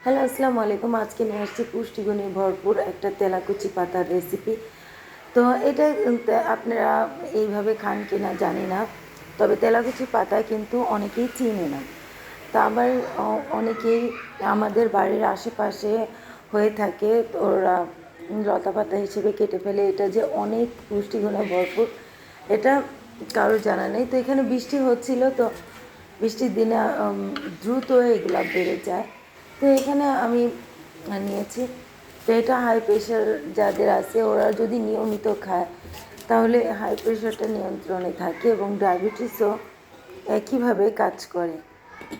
Hello, আসসালামু আলাইকুম। আজকে নিয়ে আসছি পুষ্টিগুণে ভরপুর একটা তেলাকুচি পাতার রেসিপি। তো এটা আপনারা এইভাবে খান কিনা জানি না, তবে তেলাকুচি পাতা কিন্তু অনেকেই চিনে না। তা আবার অনেকেই আমাদের বাড়ির আশেপাশে হয়ে থাকে, তো ওরা লতা পাতা হিসেবে কেটে ফেলে। এটা যে অনেক পুষ্টিগুণে ভরপুর এটা কারোর জানা নেই। তো এখানে বৃষ্টি হচ্ছিল, তো বৃষ্টির দিনে দ্রুত এগুলা বেড়ে যায়। তো এখানে আমি নিয়েছি। তো এটা হাই প্রেশার যাদের আছে ওরা যদি নিয়মিত খায় তাহলে হাই প্রেশারটা নিয়ন্ত্রণে থাকে এবং ডায়াবেটিসও একইভাবে কাজ করে।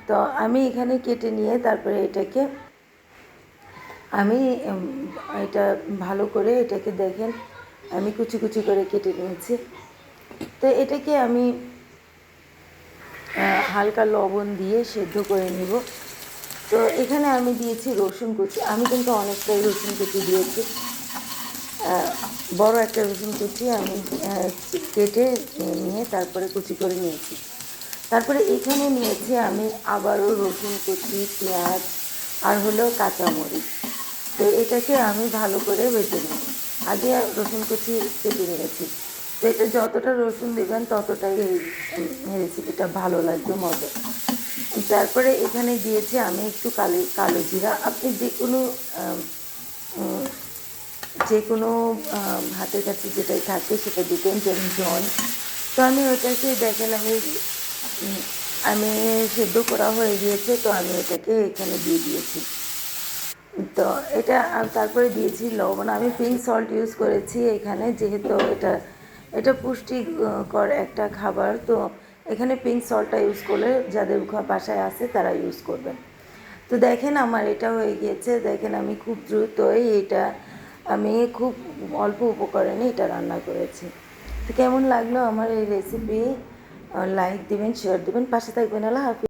তো আমি এখানে কেটে নিয়ে তারপরে এটাকে আমি এটা ভালো করে এটাকে দেখেন আমি কুচি কুচি করে কেটে নিয়েছি। তো এটাকে আমি হালকা লবণ দিয়ে সেদ্ধ করে নেব। তো এখানে আমি দিয়েছি রসুন কুচি। আমি কিন্তু অনেকটাই রসুন কুচি দিয়েছি। বড় একটা রসুন কুচি আমি কেটে নিয়ে তারপরে কুচি করে নিয়েছি। তারপরে এখানে নিয়েছি আমি আবারও রসুন কুচি, পেঁয়াজ আর হলো কাঁচামরিচ। তো এটাকে আমি ভালো করে বেটে নেব। আগে রসুন কুচি কেটে নিয়েছি। তো এটা যতটা রসুন দেবেন ততটাই এই রেসিপিটা ভালো লাগবে, মজা। তারপরে এখানে দিয়েছি আমি একটু কালো জিরা। আপনি যে কোনো হাতের কাছে যেটাই থাকে সেটা দিতেন, যেমন জল। তো আমি ওটাকে দেখেন আমি সেদ্ধ করা হয়ে গিয়েছে, তো আমি এটাকে এখানে দিয়ে দিয়েছি। তো এটা তারপরে দিয়েছি লবণ। আমি পিঙ্ক সল্ট ইউজ করেছি এখানে, যেহেতু এটা পুষ্টিকর একটা খাবার। তো এখানে পিঙ্ক সল্টটা ইউজ করলে যাদের বাসায় আছে তারা ইউজ করবেন। তো দেখেন আমার এটা হয়ে গিয়েছে। দেখেন আমি খুব দ্রুতই আমি খুব অল্প উপকরণে এটা রান্না করেছি। তো কেমন লাগলো আমার এই রেসিপি? লাইক দিবেন, শেয়ার দিবেন, পাশে থাকবেন। আল্লাহ হাফিজ।